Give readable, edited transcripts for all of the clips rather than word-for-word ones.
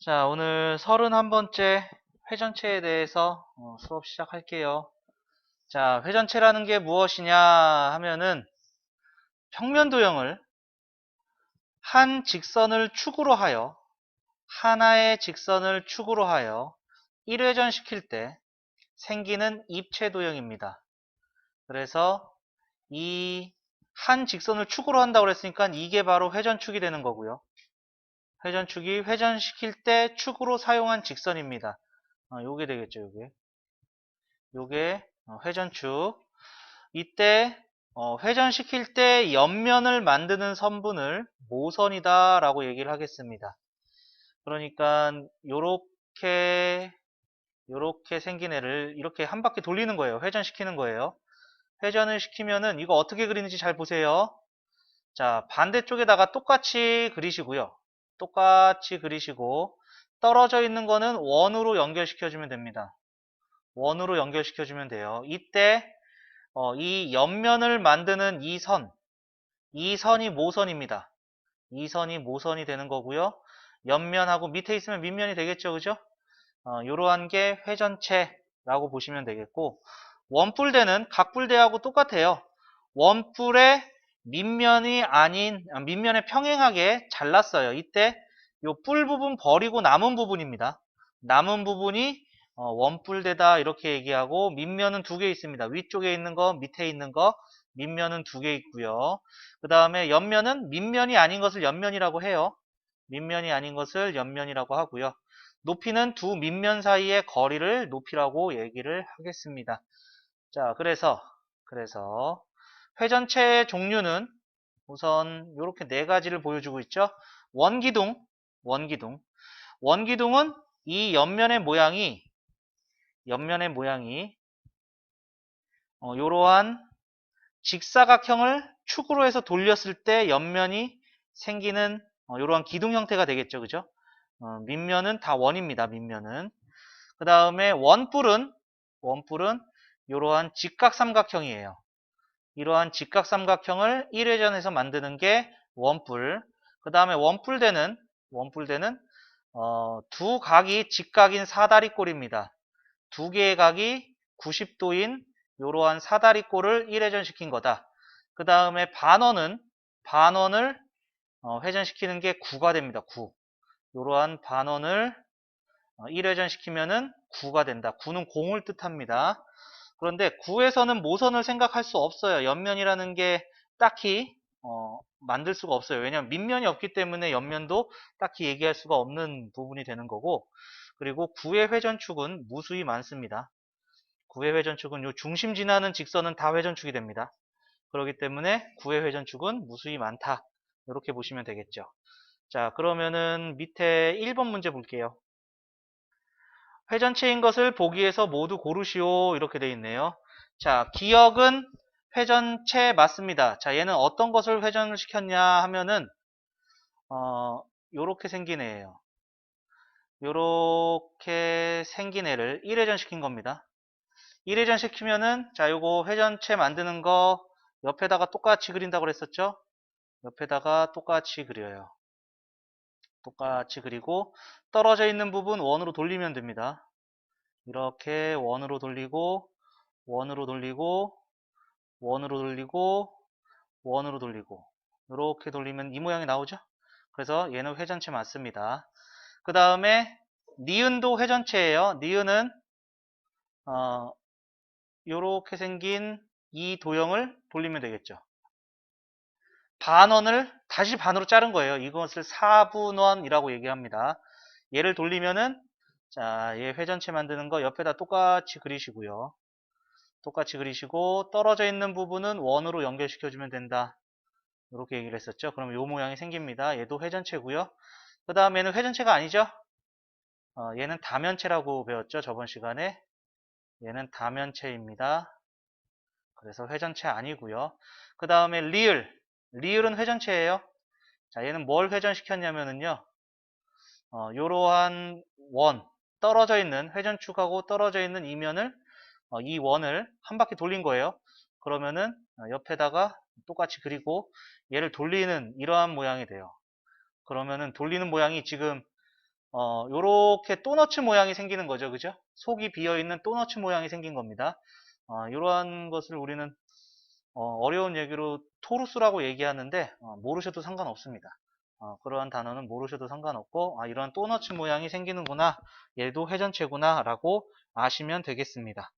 자, 오늘 31번째 회전체에 대해서 수업 시작할게요. 자, 회전체라는 게 무엇이냐 하면은 평면 도형을 한 직선을 축으로 하여 하나의 직선을 축으로 하여 1회전 시킬 때 생기는 입체 도형입니다. 그래서 이 한 직선을 축으로 한다고 그랬으니까 이게 바로 회전축이 되는 거고요. 회전축이 회전시킬 때 축으로 사용한 직선입니다. 요게 되겠죠, 요게 회전축. 이때 회전시킬 때 옆면을 만드는 선분을 모선이다 라고 얘기를 하겠습니다. 그러니까 요렇게 생긴 애를 이렇게 한 바퀴 돌리는 거예요. 회전시키는 거예요. 회전을 시키면은 이거 어떻게 그리는지 잘 보세요. 자, 반대쪽에다가 똑같이 그리시고요. 똑같이 그리시고 떨어져 있는 거는 원으로 연결시켜주면 됩니다. 원으로 연결시켜주면 돼요. 이때 이 옆면을 만드는 이 선이 모선입니다. 이 선이 모선이 되는 거고요. 옆면하고 밑에 있으면 밑면이 되겠죠, 그죠? 이러한 게 회전체라고 보시면 되겠고, 원뿔대는 각뿔대하고 똑같아요. 원뿔의 밑면이 아닌 밑면에 평행하게 잘랐어요. 이때 요 뿔 부분 버리고 남은 부분입니다. 남은 부분이 원뿔대다 이렇게 얘기하고, 밑면은 두 개 있습니다. 위쪽에 있는 거, 밑에 있는 거, 밑면은 두 개 있고요. 그 다음에 옆면은 밑면이 아닌 것을 옆면이라고 해요. 밑면이 아닌 것을 옆면이라고 하고요. 높이는 두 밑면 사이의 거리를 높이라고 얘기를 하겠습니다. 자, 그래서 회전체의 종류는 우선 이렇게 네 가지를 보여주고 있죠. 원기둥, 원기둥. 원기둥은 이 옆면의 모양이 이러한 직사각형을 축으로 해서 돌렸을 때 옆면이 생기는 이러한 기둥 형태가 되겠죠, 그죠? 밑면은 다 원입니다. 밑면은. 그 다음에 원뿔은 이러한 직각삼각형이에요. 이러한 직각삼각형을 1회전에서 만드는 게 원뿔. 그 다음에 원뿔대는 두 각이 직각인 사다리꼴입니다. 두 개의 각이 90도인 이러한 사다리꼴을 1회전 시킨 거다. 그 다음에 반원을 회전시키는 게 9가 됩니다. 9. 이러한 반원을 1회전 시키면은 9가 된다. 9는 공을 뜻합니다. 그런데 9에서는 모선을 생각할 수 없어요. 옆면이라는 게 딱히 만들 수가 없어요. 왜냐하면 밑면이 없기 때문에 옆면도 딱히 얘기할 수가 없는 부분이 되는 거고, 그리고 9의 회전축은 무수히 많습니다. 9의 회전축은 요 중심 지나는 직선은 다 회전축이 됩니다. 그렇기 때문에 9의 회전축은 무수히 많다. 이렇게 보시면 되겠죠. 자, 그러면은 밑에 1번 문제 볼게요. 회전체인 것을 보기에서 모두 고르시오. 이렇게 되어 있네요. 자, 기역은 회전체 맞습니다. 자, 얘는 어떤 것을 회전을 시켰냐 하면은 요렇게 생긴 애예요. 요렇게 생긴 애를 1회전 시킨 겁니다. 1회전 시키면은 자, 요거 회전체 만드는 거 옆에다가 똑같이 그린다고 그랬었죠? 옆에다가 똑같이 그려요. 똑같이 그리고 떨어져 있는 부분 원으로 돌리면 됩니다. 이렇게 원으로 돌리고 원으로 돌리고 원으로 돌리고 원으로 돌리고 이렇게 돌리면 이 모양이 나오죠. 그래서 얘는 회전체 맞습니다. 그 다음에 니은도 회전체예요. 니은은 이렇게 생긴 이 도형을 돌리면 되겠죠. 반원을 다시 반으로 자른 거예요. 이것을 4분원이라고 얘기합니다. 얘를 돌리면은 자, 얘 회전체 만드는 거 옆에다 똑같이 그리시고요. 똑같이 그리시고 떨어져 있는 부분은 원으로 연결시켜주면 된다. 이렇게 얘기를 했었죠. 그럼 이 모양이 생깁니다. 얘도 회전체고요. 그 다음에는 회전체가 아니죠. 얘는 다면체라고 배웠죠. 저번 시간에. 얘는 다면체입니다. 그래서 회전체 아니고요. 그 다음에 리을은 회전체예요. 자, 얘는 뭘 회전시켰냐면은요. 이러한 떨어져 있는 회전축하고 떨어져 있는 이면을 이 원을 한 바퀴 돌린 거예요. 그러면은 옆에다가 똑같이 그리고 얘를 돌리는 이러한 모양이 돼요. 그러면은 돌리는 모양이 지금 요렇게 도너츠 모양이 생기는 거죠. 그죠? 속이 비어있는 도너츠 모양이 생긴 겁니다. 이러한 것을 우리는 어려운 얘기로 토루스라고 얘기하는데 모르셔도 상관없습니다. 그러한 단어는 모르셔도 상관없고 이런 도너츠 모양이 생기는구나, 얘도 회전체구나 라고 아시면 되겠습니다.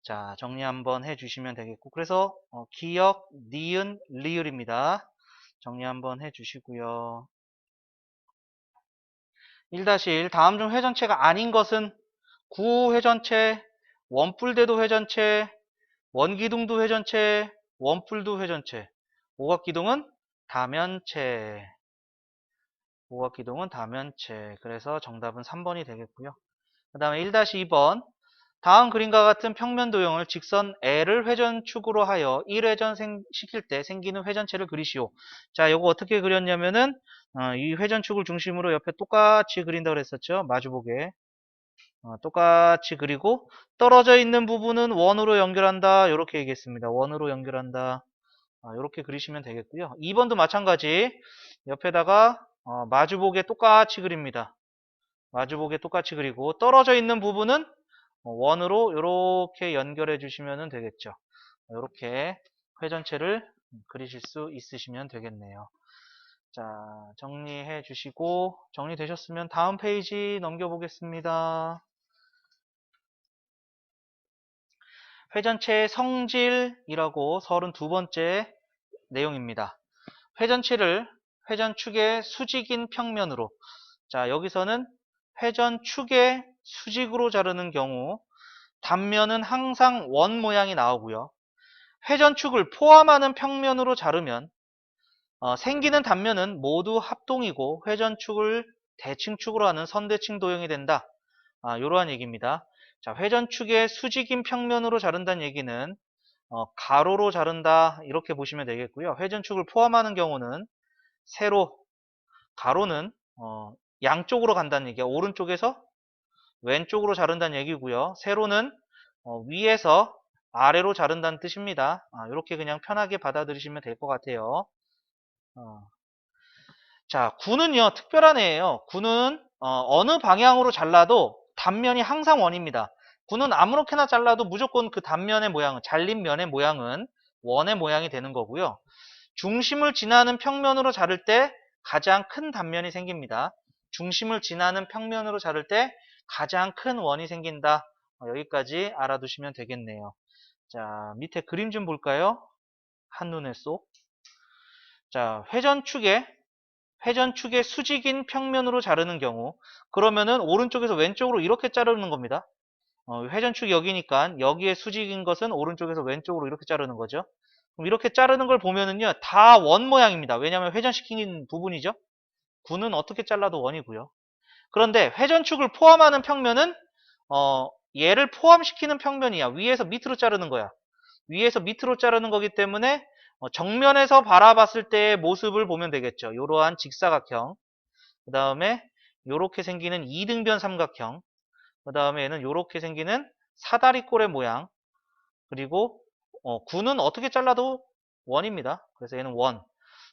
자, 정리 한번 해주시면 되겠고, 그래서 기역, 니은, 리을입니다. 정리 한번 해주시고요. 1-1 다음 중 회전체가 아닌 것은 구회전체, 원뿔대도 회전체, 원기둥도 회전체, 원뿔도 회전체, 오각기둥은 다면체. 오각기둥은 다면체. 그래서 정답은 3번이 되겠고요. 그 다음에 1-2번. 다음 그림과 같은 평면 도형을 직선 L을 회전축으로 하여 1회전 시킬 때 생기는 회전체를 그리시오. 자, 요거 어떻게 그렸냐면은 이 회전축을 중심으로 옆에 똑같이 그린다고 그랬었죠. 마주보게. 똑같이 그리고 떨어져 있는 부분은 원으로 연결한다. 이렇게 얘기했습니다. 원으로 연결한다. 이렇게 그리시면 되겠고요. 2번도 마찬가지. 옆에다가 마주보게 똑같이 그립니다. 마주보게 똑같이 그리고 떨어져 있는 부분은 원으로 이렇게 연결해 주시면 되겠죠. 이렇게 회전체를 그리실 수 있으시면 되겠네요. 자, 정리해 주시고 정리되셨으면 다음 페이지 넘겨보겠습니다. 회전체의 성질이라고 32번째 내용입니다. 회전체를 회전축의 수직인 평면으로, 자, 여기서는 회전축의 수직으로 자르는 경우 단면은 항상 원 모양이 나오고요. 회전축을 포함하는 평면으로 자르면 생기는 단면은 모두 합동이고 회전축을 대칭축으로 하는 선대칭 도형이 된다. 이러한 얘기입니다. 자, 회전축의 수직인 평면으로 자른다는 얘기는 가로로 자른다 이렇게 보시면 되겠고요. 회전축을 포함하는 경우는 세로, 가로는 양쪽으로 간다는 얘기야. 오른쪽에서 왼쪽으로 자른다는 얘기고요. 세로는 위에서 아래로 자른다는 뜻입니다. 이렇게 그냥 편하게 받아들이시면 될 것 같아요. 자, 구는요, 특별한 애예요. 구는 어느 방향으로 잘라도 단면이 항상 원입니다. 구는 아무렇게나 잘라도 무조건 그 단면의 모양은, 잘린 면의 모양은 원의 모양이 되는 거고요. 중심을 지나는 평면으로 자를 때 가장 큰 단면이 생깁니다. 중심을 지나는 평면으로 자를 때 가장 큰 원이 생긴다. 여기까지 알아두시면 되겠네요. 자, 밑에 그림 좀 볼까요? 한눈에 쏙. 자, 회전축의 수직인 평면으로 자르는 경우, 그러면은 오른쪽에서 왼쪽으로 이렇게 자르는 겁니다. 회전축이 여기니까 여기에 수직인 것은 오른쪽에서 왼쪽으로 이렇게 자르는 거죠. 그럼 이렇게 자르는 걸 보면은요, 다 원 모양입니다. 왜냐하면 회전시킨 부분이죠. 구는 어떻게 잘라도 원이고요. 그런데 회전축을 포함하는 평면은 얘를 포함시키는 평면이야. 위에서 밑으로 자르는 거야. 위에서 밑으로 자르는 거기 때문에 정면에서 바라봤을 때의 모습을 보면 되겠죠. 이러한 직사각형. 그 다음에 이렇게 생기는 이등변 삼각형. 그 다음에 얘는 이렇게 생기는 사다리꼴의 모양. 그리고 구는 어떻게 잘라도 원입니다. 그래서 얘는 원.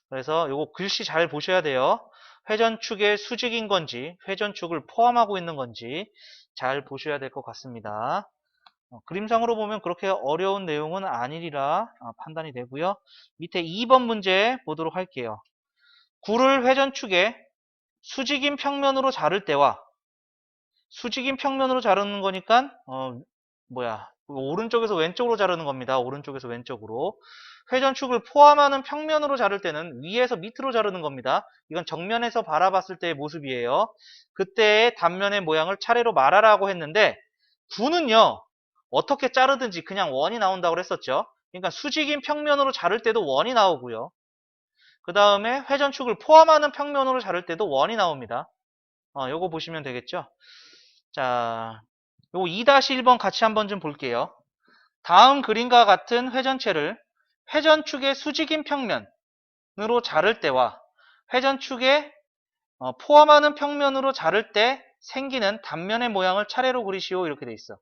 그래서 이거 글씨 잘 보셔야 돼요. 회전축의 수직인 건지 회전축을 포함하고 있는 건지 잘 보셔야 될 것 같습니다. 그림상으로 보면 그렇게 어려운 내용은 아니리라 판단이 되고요. 밑에 2번 문제 보도록 할게요. 구를 회전축의 수직인 평면으로 자를 때와, 수직인 평면으로 자르는 거니까 오른쪽에서 왼쪽으로 자르는 겁니다. 오른쪽에서 왼쪽으로. 회전축을 포함하는 평면으로 자를 때는 위에서 밑으로 자르는 겁니다. 이건 정면에서 바라봤을 때의 모습이에요. 그때의 단면의 모양을 차례로 말하라고 했는데, 구는요, 어떻게 자르든지 그냥 원이 나온다고 했었죠. 그러니까 수직인 평면으로 자를 때도 원이 나오고요. 그 다음에 회전축을 포함하는 평면으로 자를 때도 원이 나옵니다. 요거 보시면 되겠죠. 자, 요거 2-1번 같이 한번 좀 볼게요. 다음 그림과 같은 회전체를 회전축의 수직인 평면으로 자를 때와 회전축에 포함하는 평면으로 자를 때 생기는 단면의 모양을 차례로 그리시오. 이렇게 돼 있어.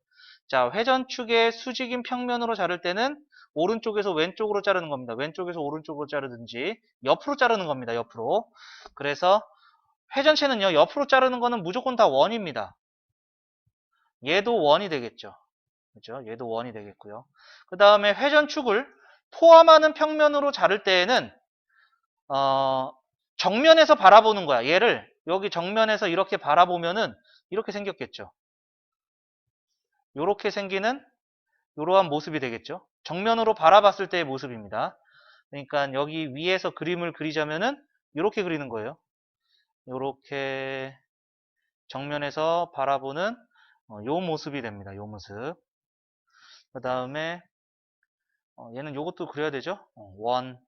자, 회전축의 수직인 평면으로 자를 때는 오른쪽에서 왼쪽으로 자르는 겁니다. 왼쪽에서 오른쪽으로 자르든지 옆으로 자르는 겁니다. 옆으로. 그래서 회전체는요, 옆으로 자르는 거는 무조건 다 원입니다. 얘도 원이 되겠죠. 그죠? 얘도 원이 되겠고요. 그 다음에 회전축을 포함하는 평면으로 자를 때에는 정면에서 바라보는 거야. 얘를 여기 정면에서 이렇게 바라보면은 이렇게 생겼겠죠. 이렇게 생기는 이러한 모습이 되겠죠. 정면으로 바라봤을 때의 모습입니다. 그러니까 여기 위에서 그림을 그리자면은 이렇게 그리는 거예요. 이렇게 정면에서 바라보는 요 모습이 됩니다. 요 모습. 그 다음에 얘는 요것도 그려야 되죠. 원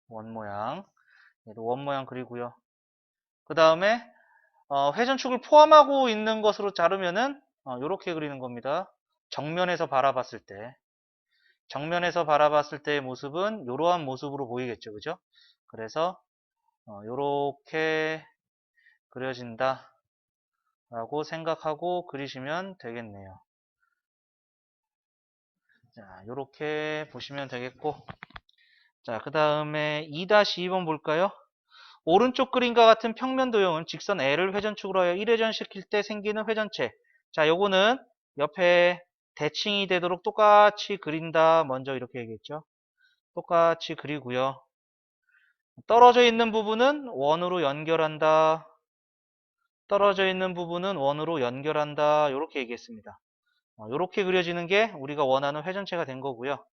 모양. 얘도 원 모양 그리고요. 그 다음에 회전축을 포함하고 있는 것으로 자르면은 이렇게 그리는 겁니다. 정면에서 바라봤을 때. 정면에서 바라봤을 때의 모습은 이러한 모습으로 보이겠죠. 그죠? 그래서 이렇게 그려진다 라고 생각하고 그리시면 되겠네요. 자, 이렇게 보시면 되겠고, 자, 그 다음에 2-2번 볼까요? 오른쪽 그림과 같은 평면 도형은 직선 L을 회전축으로 하여 1회전 시킬 때 생기는 회전체. 자, 요거는 옆에 대칭이 되도록 똑같이 그린다. 먼저 이렇게 얘기했죠. 똑같이 그리고요. 떨어져 있는 부분은 원으로 연결한다. 떨어져 있는 부분은 원으로 연결한다. 이렇게 얘기했습니다. 이렇게 그려지는 게 우리가 원하는 회전체가 된 거고요.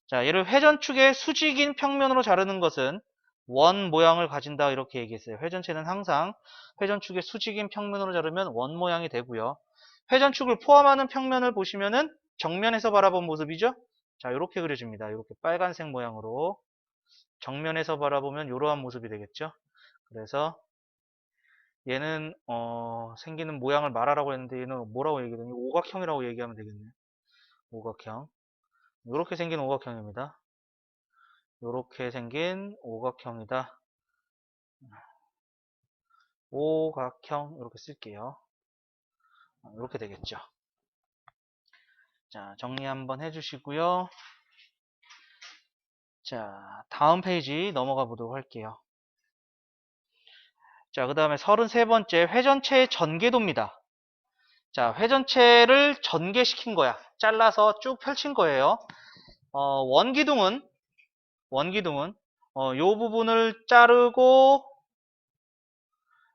자, 얘를 회전축의 수직인 평면으로 자르는 것은 원 모양을 가진다 이렇게 얘기했어요. 회전체는 항상 회전축의 수직인 평면으로 자르면 원 모양이 되고요. 회전축을 포함하는 평면을 보시면은 정면에서 바라본 모습이죠. 자, 이렇게 그려집니다. 이렇게 빨간색 모양으로 정면에서 바라보면 이러한 모습이 되겠죠. 그래서 얘는 생기는 모양을 말하라고 했는데 얘는 뭐라고 얘기하더니 오각형이라고 얘기하면 되겠네요. 오각형. 이렇게 생긴 오각형입니다. 이렇게 생긴 오각형이다. 오각형 이렇게 쓸게요. 이렇게 되겠죠. 자, 정리 한번 해주시고요. 자, 다음 페이지 넘어가 보도록 할게요. 자, 그 다음에 33번째 회전체의 전개도입니다. 자, 회전체를 전개시킨 거야. 잘라서 쭉 펼친 거예요. 원기둥은 요 부분을 자르고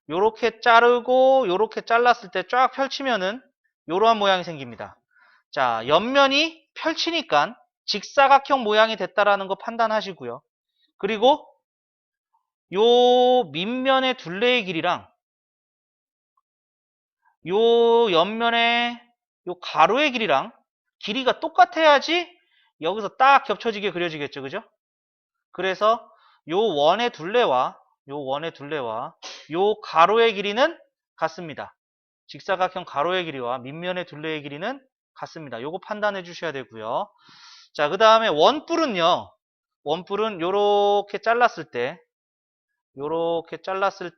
요렇게 잘랐을 때 쫙 펼치면은 요러한 모양이 생깁니다. 자, 옆면이 펼치니까 직사각형 모양이 됐다라는 거 판단하시고요. 그리고 요 밑면의 둘레의 길이랑 요 옆면의 요 가로의 길이랑 길이가 똑같아야지 여기서 딱 겹쳐지게 그려지겠죠. 그죠? 그래서 요 원의 둘레와 요 가로의 길이는 같습니다. 직사각형 가로의 길이와 밑면의 둘레의 길이는 같습니다. 요거 판단해 주셔야 되고요. 자, 그 다음에 원뿔은요. 원뿔은 요렇게 잘랐을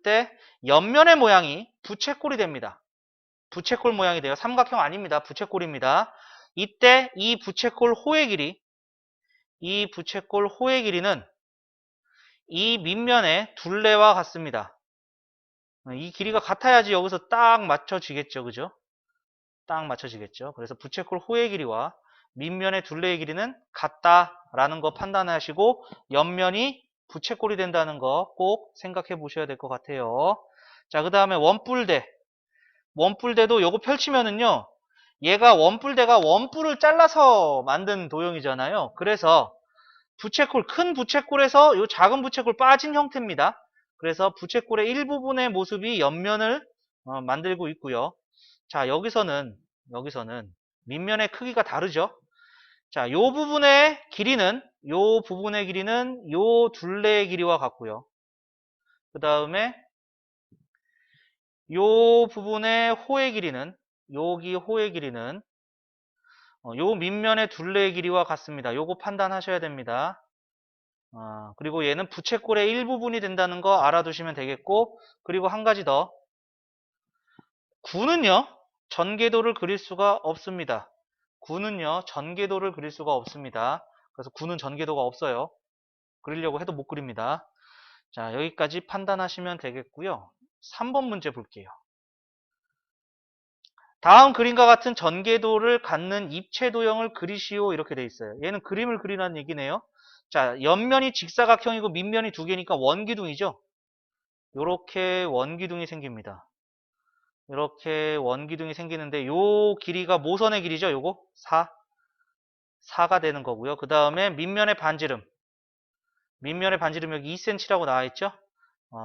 때 옆면의 모양이 부채꼴이 됩니다. 부채꼴 모양이 돼요. 삼각형 아닙니다. 부채꼴입니다. 이때 이 부채꼴 호의 길이는 이 밑면의 둘레와 같습니다. 이 길이가 같아야지 여기서 딱 맞춰지겠죠. 그죠? 딱 맞춰지겠죠. 그래서 부채꼴 호의 길이와 밑면의 둘레의 길이는 같다라는 거 판단하시고 옆면이 부채꼴이 된다는 거 꼭 생각해 보셔야 될 것 같아요. 자, 그 다음에 원뿔대도 요거 펼치면은요. 얘가 원뿔대가 원뿔을 잘라서 만든 도형이잖아요. 그래서 큰 부채꼴에서 요 작은 부채꼴 빠진 형태입니다. 그래서 부채꼴의 일부분의 모습이 옆면을 만들고 있고요. 자, 여기서는 밑면의 크기가 다르죠. 자, 요 부분의 길이는 요 둘레의 길이와 같고요. 그 다음에 요 부분의 호의 길이는 여기 호의 길이는 요 밑면의 둘레의 길이와 같습니다. 요거 판단하셔야 됩니다. 그리고 얘는 부채꼴의 일부분이 된다는 거 알아두시면 되겠고, 그리고 한 가지 더. 구는요, 전개도를 그릴 수가 없습니다. 구는요, 전개도를 그릴 수가 없습니다. 그래서 9는 전개도가 없어요. 그리려고 해도 못 그립니다. 자, 여기까지 판단하시면 되겠고요. 3번 문제 볼게요. 다음 그림과 같은 전개도를 갖는 입체 도형을 그리시오 이렇게 돼 있어요. 얘는 그림을 그리라는 얘기네요. 자, 옆면이 직사각형이고 밑면이 두 개니까 원기둥이죠. 요렇게 원기둥이 생깁니다. 이렇게 원기둥이 생기는데 요 길이가 모선의 길이죠. 요거 4가 되는 거고요. 그 다음에 밑면의 반지름 여기 2cm라고 나와 있죠.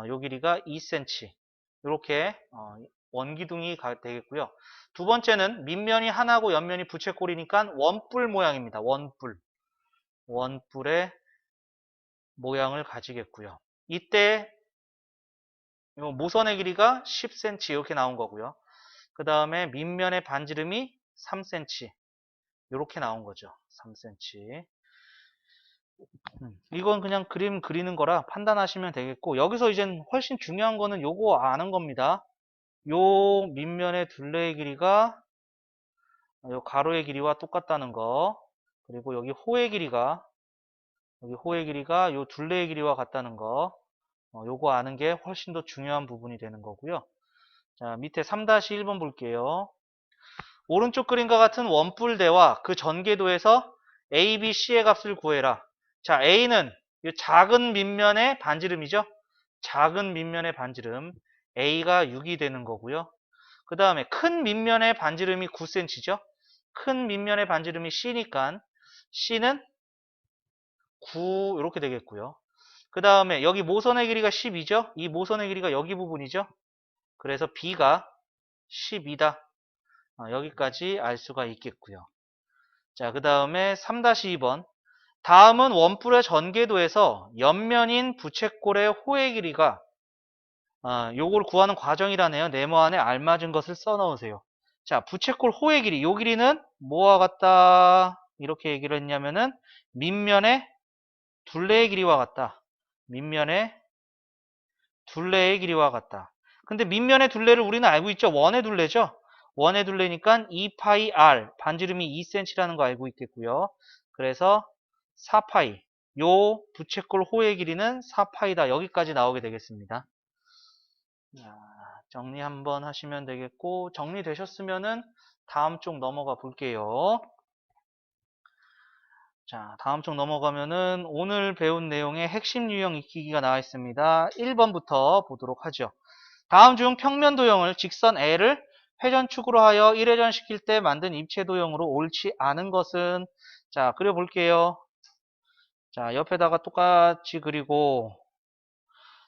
요 길이가 2cm. 이렇게 원기둥이 되겠고요. 두 번째는 밑면이 하나고 옆면이 부채꼴이니까 원뿔 모양입니다. 원뿔의 모양을 가지겠고요. 이때 요 모선의 길이가 10cm 이렇게 나온 거고요. 그 다음에 밑면의 반지름이 3cm 이렇게 나온 거죠. 3cm. 이건 그냥 그림 그리는 거라 판단하시면 되겠고, 여기서 이젠 훨씬 중요한 거는 요거 아는 겁니다. 요 밑면의 둘레의 길이가 요 가로의 길이와 똑같다는 거, 그리고 여기 호의 길이가 요 둘레의 길이와 같다는 거, 요거 아는 게 훨씬 더 중요한 부분이 되는 거고요. 자, 밑에 3-1번 볼게요. 오른쪽 그림과 같은 원뿔대와 그 전개도에서 A, B, C의 값을 구해라. 자, A는 이 작은 밑면의 반지름이죠. 작은 밑면의 반지름 A가 6이 되는 거고요. 그 다음에 큰 밑면의 반지름이 9cm죠. 큰 밑면의 반지름이 C니까 C는 9 이렇게 되겠고요. 그 다음에 여기 모선의 길이가 12죠. 이 모선의 길이가 여기 부분이죠. 그래서 B가 12다. 여기까지 알 수가 있겠고요. 자, 그 다음에 3-2번. 다음은 원뿔의 전개도에서 옆면인 부채꼴의 호의 길이가 요걸 구하는 과정이라네요. 네모 안에 알맞은 것을 써 넣으세요. 자, 부채꼴 호의 길이, 요 길이는 뭐와 같다 이렇게 얘기를 했냐면은 밑면의 둘레의 길이와 같다. 밑면의 둘레의 길이와 같다. 근데 밑면의 둘레를 우리는 알고 있죠. 원의 둘레죠. 원의 둘레니까 2파이 r 반지름이 2cm라는 거 알고 있겠고요. 그래서 4파이 요 부채꼴 호의 길이는 4파이다. 여기까지 나오게 되겠습니다. 자, 정리 한번 하시면 되겠고, 정리되셨으면은 다음 쪽 넘어가 볼게요. 자, 다음 쪽 넘어가면은 오늘 배운 내용의 핵심 유형 익히기가 나와 있습니다. 1번부터 보도록 하죠. 다음 중 평면 도형을 직선 L을 회전축으로 하여 1회전 시킬 때 만든 입체 도형으로 옳지 않은 것은? 자, 그려볼게요. 자, 옆에다가 똑같이 그리고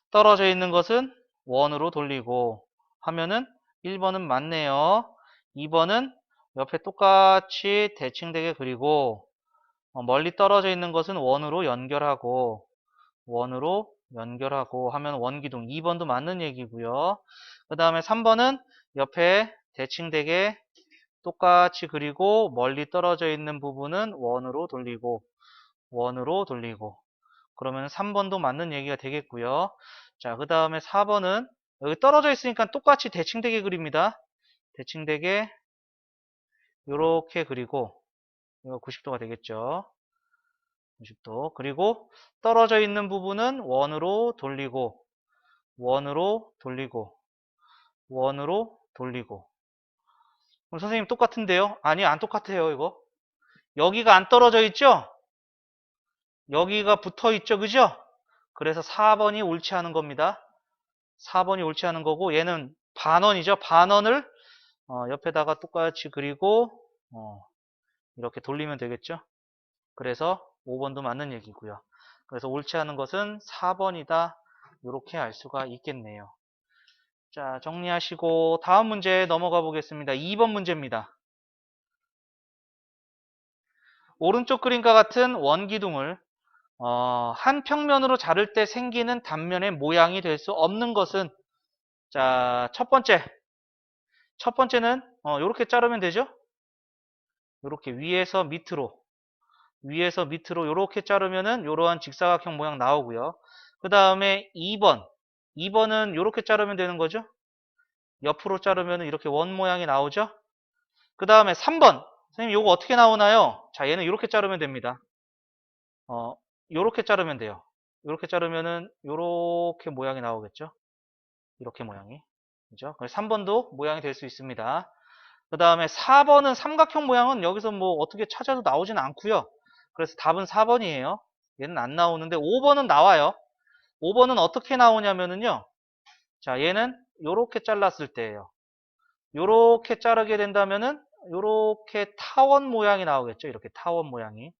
떨어져 있는 것은 원으로 돌리고 하면은 1번은 맞네요. 2번은 옆에 똑같이 대칭되게 그리고 멀리 떨어져 있는 것은 원으로 연결하고 하면 원기둥. 2번도 맞는 얘기고요. 그 다음에 3번은 옆에 대칭되게 똑같이 그리고 멀리 떨어져 있는 부분은 원으로 돌리고 그러면 3번도 맞는 얘기가 되겠고요. 자, 그 다음에 4번은 여기 떨어져 있으니까 똑같이 대칭되게 그립니다. 대칭되게 이렇게 그리고 이거 90도가 되겠죠. 90도. 그리고 떨어져 있는 부분은 원으로 돌리고 원으로 돌리고. 그럼 선생님 똑같은데요? 아니, 안 똑같아요, 이거. 여기가 안 떨어져 있죠? 여기가 붙어 있죠, 그죠? 그래서 4번이 옳지 않은 겁니다. 4번이 옳지 않은 거고, 얘는 반원이죠. 반원을 옆에다가 똑같이 그리고 이렇게 돌리면 되겠죠. 그래서 5번도 맞는 얘기고요. 그래서 옳지 않은 것은 4번이다. 이렇게 알 수가 있겠네요. 자, 정리하시고 다음 문제 넘어가 보겠습니다. 2번 문제입니다. 오른쪽 그림과 같은 원기둥을 한 평면으로 자를 때 생기는 단면의 모양이 될 수 없는 것은? 자, 첫 번째는 이렇게 자르면 되죠. 이렇게 위에서 밑으로 이렇게 자르면은 이러한 직사각형 모양 나오고요. 그 다음에 2번은 이렇게 자르면 되는 거죠. 옆으로 자르면 이렇게 원 모양이 나오죠. 그 다음에 3번 선생님 요거 어떻게 나오나요? 자, 얘는 이렇게 자르면 됩니다. 요렇게 자르면 돼요. 요렇게 자르면은 요렇게 모양이 나오겠죠. 이렇게 모양이. 그죠? 3번도 모양이 될 수 있습니다. 그 다음에 4번은 삼각형 모양은 여기서 뭐 어떻게 찾아도 나오진 않고요. 그래서 답은 4번이에요. 얘는 안 나오는데 5번은 나와요. 5번은 어떻게 나오냐면은요. 자, 얘는 요렇게 잘랐을 때예요. 요렇게 자르게 된다면은 요렇게 타원 모양이 나오겠죠. 이렇게 타원 모양이.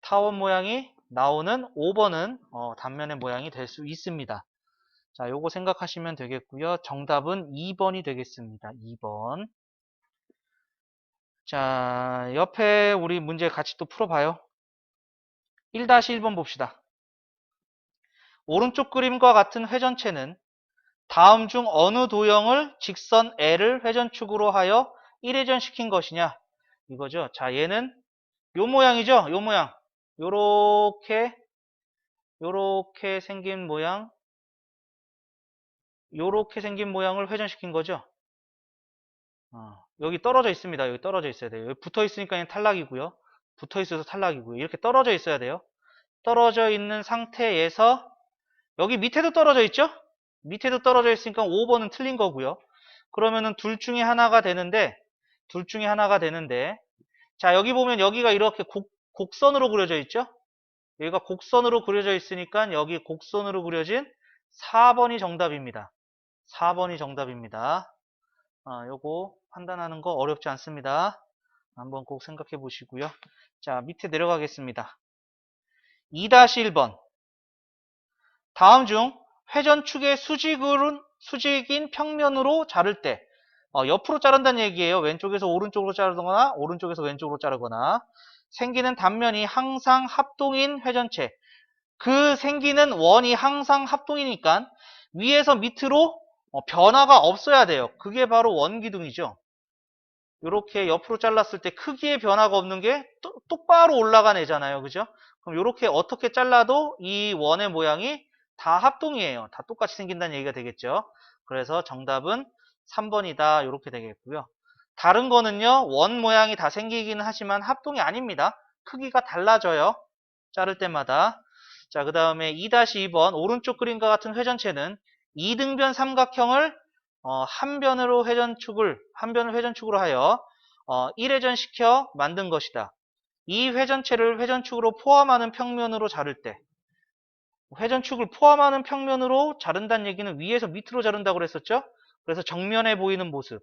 타원 모양이 나오는 5번은 단면의 모양이 될 수 있습니다. 자, 요거 생각하시면 되겠고요. 정답은 2번이 되겠습니다. 2번. 자, 옆에 우리 문제 같이 또 풀어봐요. 1-1번 봅시다. 오른쪽 그림과 같은 회전체는 다음 중 어느 도형을 직선 L을 회전축으로 하여 1회전 시킨 것이냐? 이거죠. 자, 얘는 요 모양이죠. 요 모양. 요렇게 생긴 모양. 요렇게 생긴 모양을 회전시킨 거죠. 여기 떨어져 있습니다. 여기 떨어져 있어야 돼요. 여기 붙어 있으니까 탈락이고요. 붙어 있어서 탈락이고요. 이렇게 떨어져 있어야 돼요. 떨어져 있는 상태에서 여기 밑에도 떨어져 있죠? 밑에도 떨어져 있으니까 5번은 틀린 거고요. 그러면은 둘 중에 하나가 되는데 자, 여기 보면 여기가 이렇게 곡선으로 그려져 있죠? 여기가 곡선으로 그려져 있으니까 여기 곡선으로 그려진 4번이 정답입니다. 4번이 정답입니다. 요거 판단하는 거 어렵지 않습니다. 한번 꼭 생각해 보시고요. 자, 밑에 내려가겠습니다. 2-1번. 다음 중 회전축의 수직인 평면으로 자를 때 옆으로 자른다는 얘기예요. 왼쪽에서 오른쪽으로 자르거나 오른쪽에서 왼쪽으로 자르거나 생기는 단면이 항상 합동인 회전체. 그 생기는 원이 항상 합동이니까 위에서 밑으로 변화가 없어야 돼요. 그게 바로 원기둥이죠. 이렇게 옆으로 잘랐을 때 크기의 변화가 없는 게 똑바로 올라간 애잖아요. 그죠? 그럼 이렇게 어떻게 잘라도 이 원의 모양이 다 합동이에요. 다 똑같이 생긴다는 얘기가 되겠죠. 그래서 정답은 3번이다. 이렇게 되겠고요. 다른 거는요. 원 모양이 다 생기기는 하지만 합동이 아닙니다. 크기가 달라져요. 자를 때마다. 자, 그 다음에 2-2번 오른쪽 그림과 같은 회전체는 이등변 삼각형을 한 변을 회전축으로 하여 1회전 시켜 만든 것이다. 이 회전체를 회전축으로 포함하는 평면으로 자를 때 회전축을 포함하는 평면으로 자른다는 얘기는 위에서 밑으로 자른다고 그랬었죠? 그래서 정면에 보이는 모습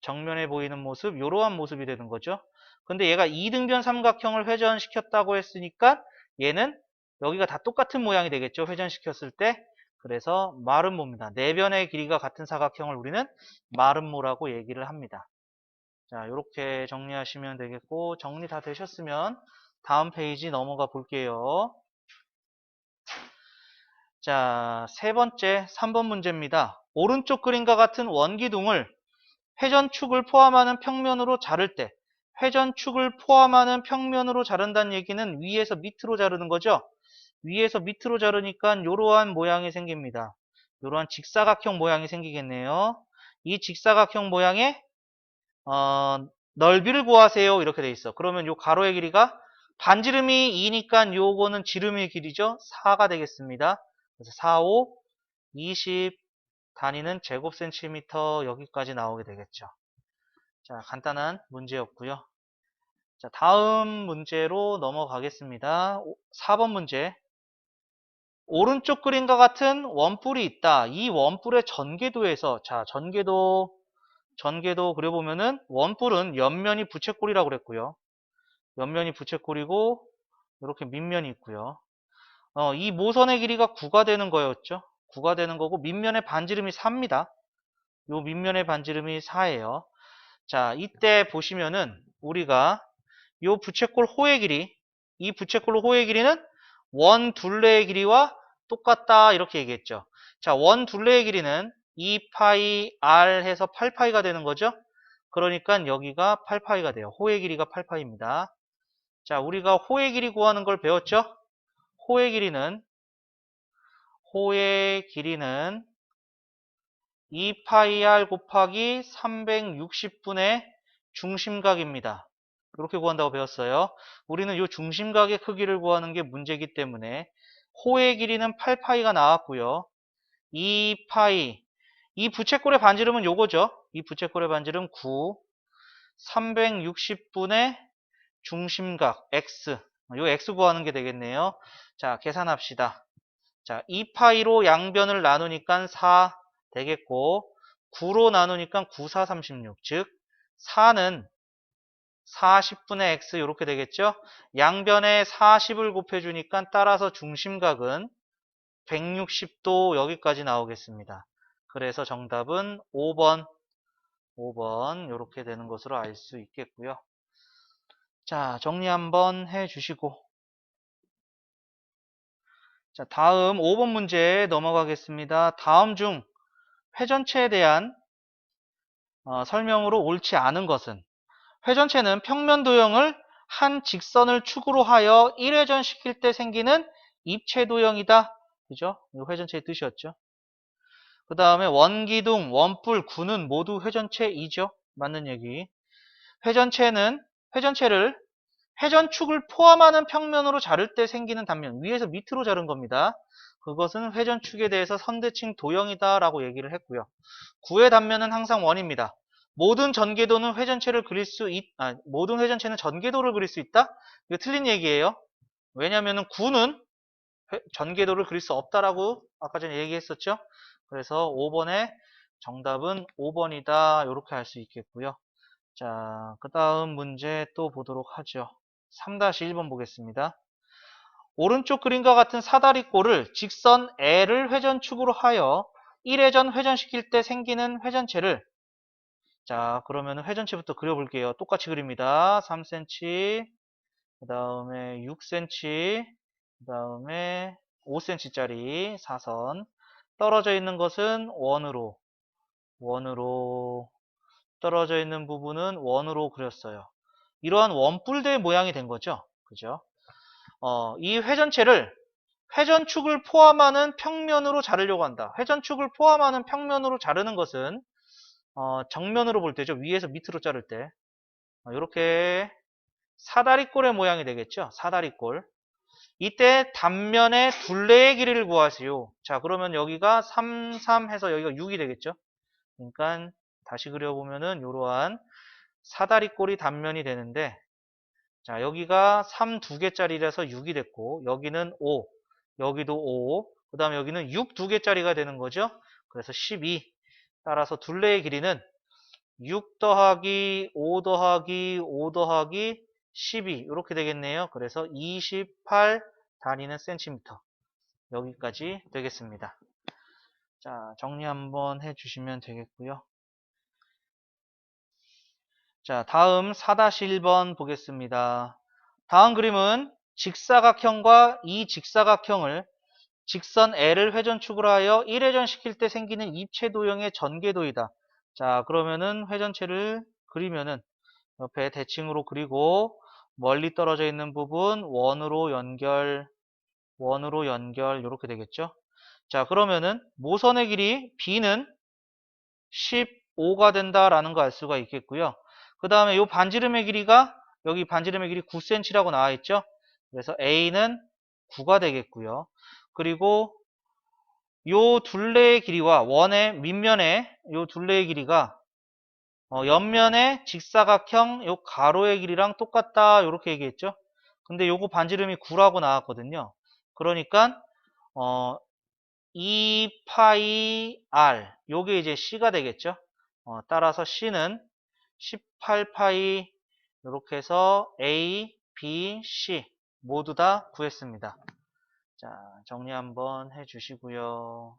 이러한 모습이 되는 거죠. 근데 얘가 이등변 삼각형을 회전시켰다고 했으니까 얘는 여기가 다 똑같은 모양이 되겠죠. 회전시켰을 때. 그래서 마름모입니다. 네 변의 길이가 같은 사각형을 우리는 마름모라고 얘기를 합니다. 자, 이렇게 정리하시면 되겠고 정리 다 되셨으면 다음 페이지 넘어가 볼게요. 자, 세 번째 3번 문제입니다. 오른쪽 그림과 같은 원기둥을 회전축을 포함하는 평면으로 자를 때 회전축을 포함하는 평면으로 자른다는 얘기는 위에서 밑으로 자르는 거죠. 위에서 밑으로 자르니까 이러한 모양이 생깁니다. 이러한 직사각형 모양이 생기겠네요. 이 직사각형 모양의 넓이를 구하세요. 이렇게 돼 있어. 그러면 요 가로의 길이가 반지름이 2니까 요거는 지름의 길이죠. 4가 되겠습니다. 그래서 4, 5, 20 단위는 제곱센티미터 여기까지 나오게 되겠죠. 자, 간단한 문제였고요. 자, 다음 문제로 넘어가겠습니다. 4번 문제. 오른쪽 그림과 같은 원뿔이 있다. 이 원뿔의 전개도에서 자, 전개도 그려보면은 원뿔은 옆면이 부채꼴이라고 그랬고요. 옆면이 부채꼴이고 이렇게 밑면이 있고요. 이 모선의 길이가 9가 되는 거였죠. 9가 되는 거고 밑면의 반지름이 4입니다. 요 밑면의 반지름이 4예요. 자, 이때 보시면은 우리가 요 부채꼴 호의 길이, 이 부채꼴 호의 길이는 원 둘레의 길이와 똑같다 이렇게 얘기했죠. 자, 원 둘레의 길이는 2파이 r 해서 8파이가 되는 거죠. 그러니까 여기가 8파이가 돼요. 호의 길이가 8파이입니다. 자, 우리가 호의 길이 구하는 걸 배웠죠. 호의 길이는 2파이 r 곱하기 360분의 중심각입니다. 이렇게 구한다고 배웠어요. 우리는 이 중심각의 크기를 구하는 게 문제이기 때문에 호의 길이는 8파이가 나왔고요. 2파이, 이 부채꼴의 반지름은 요거죠. 이 부채꼴의 반지름 9, 360분의 중심각 x, 요 x 구하는 게 되겠네요. 자, 계산합시다. 자, 2파이로 양변을 나누니까 4 되겠고 9로 나누니까 9, 4, 36. 즉 4는 40분의 x 이렇게 되겠죠. 양변에 40을 곱해주니까 따라서 중심각은 160도 여기까지 나오겠습니다. 그래서 정답은 5번 이렇게 되는 것으로 알 수 있겠고요. 자, 정리 한번 해주시고 자, 다음 5번 문제 넘어가겠습니다. 다음 중 회전체에 대한 설명으로 옳지 않은 것은 회전체는 평면 도형을 한 직선을 축으로 하여 1회전 시킬 때 생기는 입체 도형이다. 그죠? 이거 회전체의 뜻이었죠. 그 다음에 원기둥, 원뿔, 구는 모두 회전체이죠. 맞는 얘기. 회전체를 회전축을 포함하는 평면으로 자를 때 생기는 단면, 위에서 밑으로 자른 겁니다. 그것은 회전축에 대해서 선대칭 도형이다 라고 얘기를 했고요. 구의 단면은 항상 원입니다. 모든 전개도는 모든 회전체는 전개도를 그릴 수 있다? 이거 틀린 얘기예요. 왜냐면은 구는 전개도를 그릴 수 없다라고 아까 전에 얘기했었죠. 그래서 5번에 정답은 5번이다. 이렇게 할 수 있겠고요. 자, 그 다음 문제 또 보도록 하죠. 3-1번 보겠습니다. 오른쪽 그림과 같은 사다리꼴을 직선 L을 회전축으로 하여 1회전 회전시킬 때 생기는 회전체를 자, 그러면 회전체부터 그려볼게요. 똑같이 그립니다. 3cm, 그 다음에 6cm, 그 다음에 5cm짜리 사선. 떨어져 있는 것은 원으로 떨어져 있는 부분은 원으로 그렸어요. 이러한 원뿔대 모양이 된 거죠. 그죠? 이 회전체를 회전축을 포함하는 평면으로 자르려고 한다. 회전축을 포함하는 평면으로 자르는 것은 정면으로 볼 때죠. 위에서 밑으로 자를 때 이렇게 사다리꼴의 모양이 되겠죠. 사다리꼴. 이때 단면의 둘레의 길이를 구하세요. 자, 그러면 여기가 3, 3 해서 여기가 6이 되겠죠. 그러니까 다시 그려보면은 이러한 사다리꼴이 단면이 되는데 자, 여기가 3 2개짜리라서 6이 됐고 여기는 5, 여기도 5, 그 다음에 여기는 6 2개짜리가 되는 거죠. 그래서 12. 따라서 둘레의 길이는 6 더하기 5 더하기 5 더하기 12 이렇게 되겠네요. 그래서 28 다니는 센티미터 여기까지 되겠습니다. 자, 정리 한번 해주시면 되겠고요. 자, 다음 4-1번 보겠습니다. 다음 그림은 직사각형과 이 직사각형을 직선 L을 회전축으로 하여 1회전 시킬 때 생기는 입체 도형의 전개도이다. 자, 그러면은 회전체를 그리면은 옆에 대칭으로 그리고 멀리 떨어져 있는 부분 원으로 연결 이렇게 되겠죠. 자, 그러면은 모선의 길이 B는 15가 된다라는 거 알 수가 있겠고요. 그 다음에 이 반지름의 길이가 여기 반지름의 길이 9cm라고 나와 있죠. 그래서 A는 9가 되겠고요. 그리고 요 둘레의 길이와 원의 밑면의 요 둘레의 길이가 옆면의 직사각형 요 가로의 길이랑 똑같다 이렇게 얘기했죠. 근데 요거 반지름이 9라고 나왔거든요. 그러니까 2파이 r 요게 이제 c가 되겠죠. 따라서 c는 18파이 이렇게 해서 a, b, c 모두 다 구했습니다. 자, 정리 한번 해주시고요.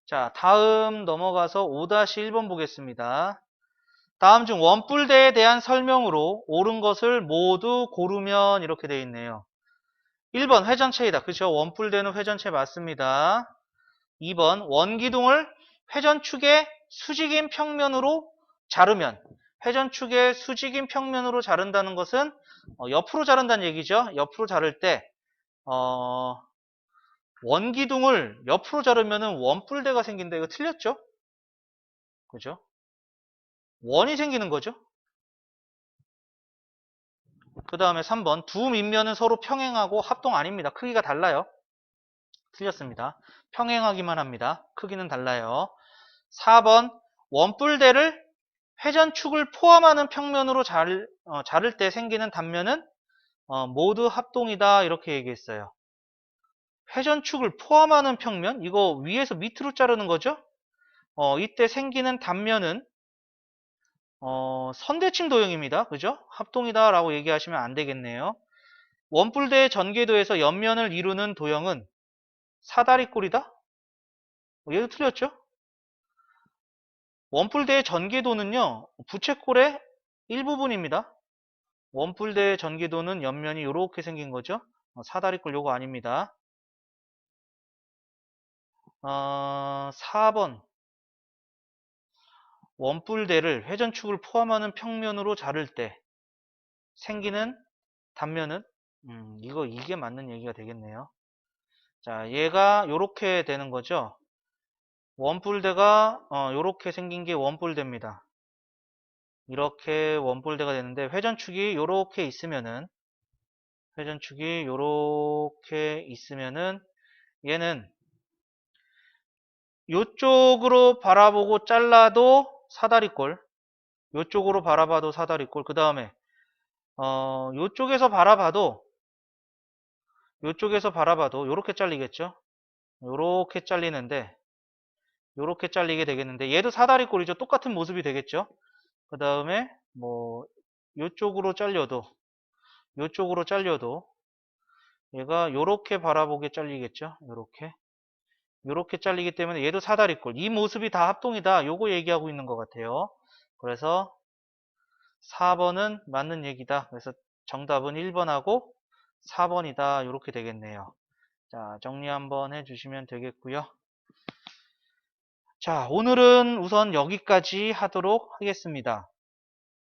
자, 다음 넘어가서 5-1번 보겠습니다. 다음 중 원뿔대에 대한 설명으로 옳은 것을 모두 고르면 이렇게 되어 있네요. 1번 회전체이다. 그렇죠? 원뿔대는 회전체 맞습니다. 2번 원기둥을 회전축의 수직인 평면으로 자르면 회전축의 수직인 평면으로 자른다는 것은 옆으로 자른다는 얘기죠. 옆으로 자를 때 원기둥을 옆으로 자르면 원뿔대가 생긴다. 이거 틀렸죠? 그죠? 원이 생기는 거죠. 그 다음에 3번 두 밑면은 서로 평행하고 합동 아닙니다. 크기가 달라요. 틀렸습니다. 평행하기만 합니다. 크기는 달라요. 4번 원뿔대를 회전축을 포함하는 평면으로 자를 때 생기는 단면은 모두 합동이다 이렇게 얘기했어요. 회전축을 포함하는 평면? 이거 위에서 밑으로 자르는 거죠? 이때 생기는 단면은 선대칭 도형입니다. 그죠? 합동이다 라고 얘기하시면 안 되겠네요. 원뿔대의 전개도에서 옆면을 이루는 도형은 사다리꼴이다? 얘도 틀렸죠? 원뿔대의 전개도는요, 부채꼴의 일부분입니다. 원뿔대의 전개도는 옆면이 이렇게 생긴 거죠. 사다리꼴 요거 아닙니다. 4번 원뿔대를 회전축을 포함하는 평면으로 자를 때 생기는 단면은 이게 맞는 얘기가 되겠네요. 자, 얘가 요렇게 되는 거죠. 원뿔대가 요렇게 생긴 게 원뿔대입니다. 이렇게 원뿔대가 되는데 회전축이 요렇게 있으면은 얘는 요쪽으로 바라보고 잘라도 사다리꼴, 요쪽으로 바라봐도 사다리꼴, 그 다음에 요쪽에서 바라봐도 요렇게 잘리겠죠. 요렇게 잘리는데 요렇게 잘리게 되겠는데 얘도 사다리꼴이죠. 똑같은 모습이 되겠죠. 그 다음에 뭐 요쪽으로 잘려도 얘가 요렇게 바라보게 잘리겠죠. 요렇게 잘리기 때문에 얘도 사다리꼴. 이 모습이 다 합동이다. 요거 얘기하고 있는 것 같아요. 그래서 4번은 맞는 얘기다. 그래서 정답은 1번하고 4번이다. 요렇게 되겠네요. 자, 정리 한번 해주시면 되겠고요. 자, 오늘은 우선 여기까지 하도록 하겠습니다.